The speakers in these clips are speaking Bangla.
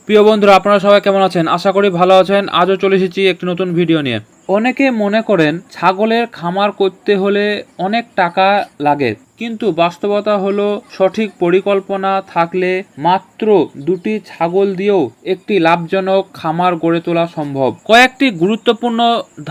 প্রিয় বন্ধুরা, আপনারা সবাই কেমন আছেন? আশা করি ভালো আছেন। আজও চলে এসেছি একটি নতুন ভিডিও নিয়ে। অনেকে মনে করেন ছাগলের খামার করতে হলে অনেক টাকা লাগে, কিন্তু বাস্তবতা হলো সঠিক পরিকল্পনা থাকলে মাত্র 2টি ছাগল দিয়েও একটি লাভজনক খামার গড়ে তোলা সম্ভব। কয়েকটি গুরুত্বপূর্ণ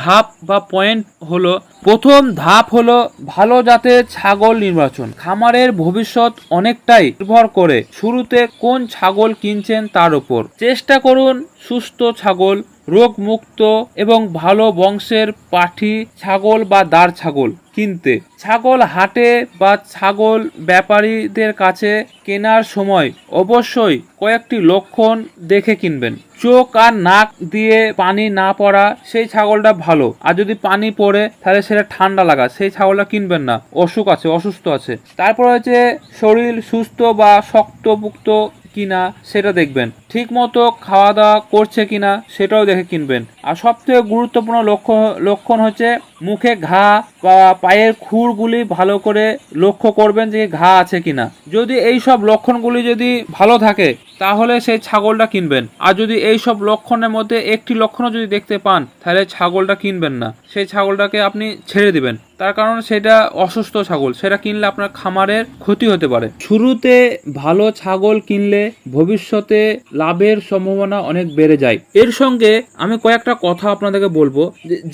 ধাপ বা পয়েন্ট হলো, প্রথম ধাপ হলো ভালো জাতের ছাগল নির্বাচন। খামারের ভবিষ্যৎ অনেকটাই নির্ভর করে শুরুতে কোন ছাগল কিনছেন তার উপর। চেষ্টা করুন সুস্থ ছাগল, রোগমুক্ত এবং ভালো বংশের পাঠি ছাগল বা দাঁড় ছাগল কিনতে। ছাগল হাটে বা ছাগল ব্যাপারীদের কাছে কেনার সময় অবশ্যই কয়েকটি লক্ষণ দেখে কিনবেন। চোখ আর নাক দিয়ে পানি না পড়া, সেই ছাগলটা ভালো। আর যদি পানি পড়ে তাহলে সেটা ঠান্ডা লাগা, সেই ছাগলটা কিনবেন না, অসুস্থ আছে। তারপর হচ্ছে শরীর সুস্থ বা শক্তপুক্ত কিনা সেটা দেখবেন, ঠিক মতো খাওয়া দাওয়া করছে কিনা সেটাও দেখে কিনবেন। আর সবথেকে গুরুত্বপূর্ণ লক্ষণ হচ্ছে মুখে ঘা বা পায়ের খুরগুলি ভালো করে লক্ষ্য করবেন যে ঘা আছে কিনা। যদি এই সব লক্ষণগুলি যদি ভালো থাকে তাহলে সেই ছাগলটা কিনবেন। আর যদি এই সব লক্ষণের মধ্যে একটি লক্ষণও যদি দেখতে পান তাহলে ছাগলটা কিনবেন না, সেই ছাগলটাকে আপনি ছেড়ে দিবেন। তার কারণ সেটা অসুস্থ ছাগল, সেটা কিনলে আপনার খামারের ক্ষতি হতে পারে। শুরুতে ভালো ছাগল কিনলে ভবিষ্যতে লাভের সম্ভাবনা অনেক বেড়ে যায়। এর সঙ্গে আমি কয়েকটা কথা আপনাদেরকে বলবো,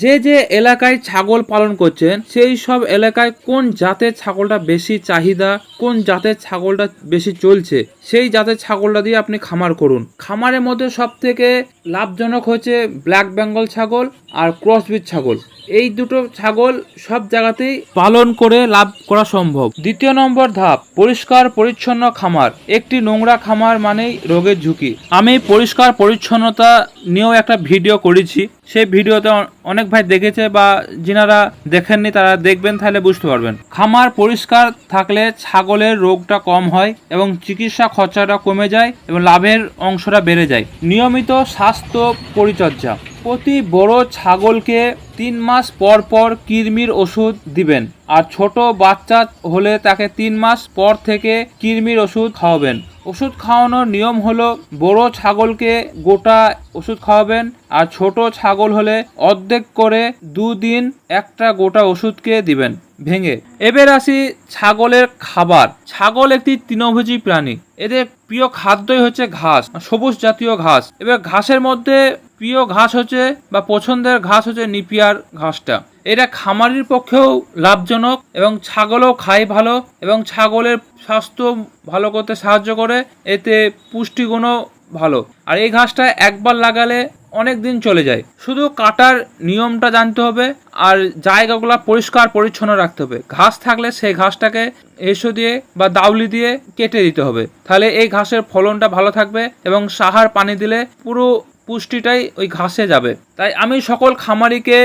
যে যে এলাকায় ছাগল পালন করছেন সেই সব এলাকায় কোন জাতের ছাগলটা বেশি চাহিদা, কোন জাতের ছাগলটা বেশি চলছে, সেই জাতের ছাগলটা দিয়ে আপনি খামার করুন। খামারের মধ্যে সব থেকে লাভজনক হচ্ছে ব্ল্যাক বেঙ্গল ছাগল আর ক্রসবিট ছাগল। এই দুটো ছাগল সব জায়গাতেই পালন করে লাভ করা সম্ভব। দ্বিতীয় নম্বর ধাপ, পরিষ্কার পরিচ্ছন্ন খামার। একটি নোংরা খামার মানেই রোগের ঝুঁকি। আমি পরিষ্কার পরিচ্ছন্নতা নিয়েও একটা ভিডিও করেছি, সেই ভিডিওতে অনেক ভাই দেখেছে, বা যিনারা দেখেননি তারা দেখবেন, তাহলে বুঝতে পারবেন। খামার পরিষ্কার থাকলে ছাগলের রোগটা কম হয় এবং চিকিৎসা খরচাটা কমে যায় এবং লাভের অংশটা বেড়ে যায়। নিয়মিত স্বাস্থ্য পরিচর্যা, প্রতি বড় ছাগলকে 3 মাস পর পর কৃমির ওষুধ দিবেন, আর ছোট বাচ্চা হলে তাকে 3 মাস পর থেকে কৃমির ওষুধ খাওয়াবেন। ওষুধ খাওয়ানোর নিয়ম হলো বড় ছাগলকে গোটা ওষুধ খাওয়াবেন, আর ছোট ছাগল হলে অর্ধেক করে 2 দিন একটা গোটা ওষুধকে দিবেন ভেঙে। এবার আসি ছাগলের খাবার। ছাগল একটি তৃণভোজী প্রাণী, এদের প্রিয় খাদ্যই হচ্ছে ঘাস, সবুজ জাতীয় ঘাস। এবার ঘাসের মধ্যে প্রিয় ঘাস হচ্ছে বা পছন্দের ঘাস হচ্ছে নিপিয়ার ঘাসটা। এটা খামারির পক্ষেও লাভজনক এবং ছাগলও খায় ভালো এবং ছাগলের স্বাস্থ্য ভালো করতে সাহায্য করে, এতে পুষ্টিগুণও ভালো। আর এই ঘাসটা একবার লাগালে অনেক দিন চলে যায়। শুধু কাটার নিয়মটা জানতে হবে আর জায়গাগুলো পরিষ্কার পরিচ্ছন্ন রাখতে হবে। ঘাস থাকলে সেই ঘাসটাকে এসো দিয়ে বা দাউলি দিয়ে কেটে দিতে হবে, তাহলে এই ঘাসের ফলনটা ভালো থাকবে এবং সাহার পানি দিলে পুরো পুষ্টিটাই ওই ঘাসে যাবে। তাই আমি সকল খামারিকে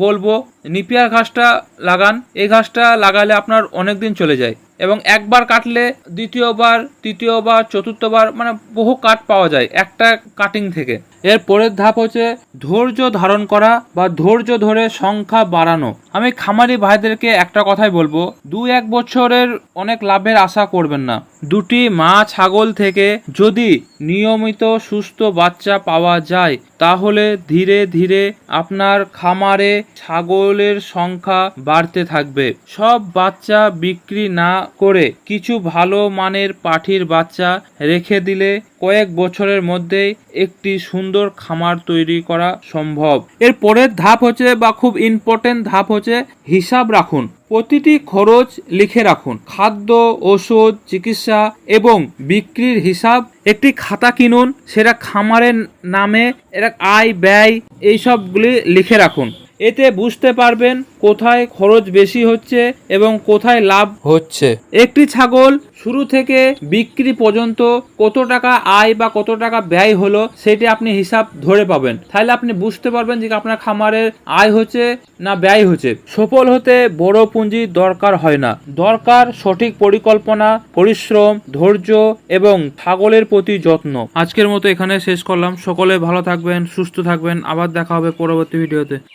বলবো নিপিয়ার ঘাসটা লাগান। এই ঘাসটা লাগালে আপনার অনেক দিন চলে যায় এবং একবার কাটলে দ্বিতীয়বার, তৃতীয়বার, চতুর্থবার মানে বহু কাঠ পাওয়া যায় একটা কাটিং থেকে। এর পরের ধাপ হচ্ছে ধৈর্য ধারণ করা বা ধৈর্য ধরে সংখ্যা বাড়ানো। আমি খামারি ভাইদেরকে একটা কথাই বলবো, 2-1 বছরের অনেক লাভের আশা করবেন না। 2টি মা ছাগল থেকে যদি নিয়মিত সুস্থ বাচ্চা পাওয়া যায় তাহলে ধীরে ধীরে আপনার খামারে ছাগলের সংখ্যা বাড়তে থাকবে। সব বাচ্চা বিক্রি না করে কিছু ভালো মানের পাঠির বাচ্চা রেখে দিলে কয়েক বছরের মধ্যেই একটি সুন্দর খামার তৈরি করা সম্ভব। এর পরের ধাপ হচ্ছে বা খুব ইম্পর্টেন্ট ধাপ হচ্ছে হিসাব রাখুন। প্রতিটি খরচ লিখে রাখুন, খাদ্য, ওষুধ, চিকিৎসা এবং বিক্রির হিসাব। একটি খাতা কিনুন, সেটা খামারের নামে, এটা আয় ব্যয় এইসবগুলি লিখে রাখুন। এতে বুঝতে পারবেন কোথায় খরচ বেশি হচ্ছে এবং কোথায় লাভ হচ্ছে। একটি ছাগল শুরু থেকে বিক্রি পর্যন্ত কত টাকা আয় বা কত টাকা ব্যয় হলো সেটি আপনি হিসাব ধরে পাবেন। তাহলে আপনি বুঝতে পারবেন যে আপনার খামারের আয় হচ্ছে না ব্যয় হচ্ছে। সফল হতে বড় পুঁজির দরকার হয় না, দরকার সঠিক পরিকল্পনা, পরিশ্রম, ধৈর্য এবং ছাগলের প্রতি যত্ন। আজকের মতো এখানে শেষ করলাম। সকলে ভালো থাকবেন, সুস্থ থাকবেন। আবার দেখা হবে পরবর্তী ভিডিওতে।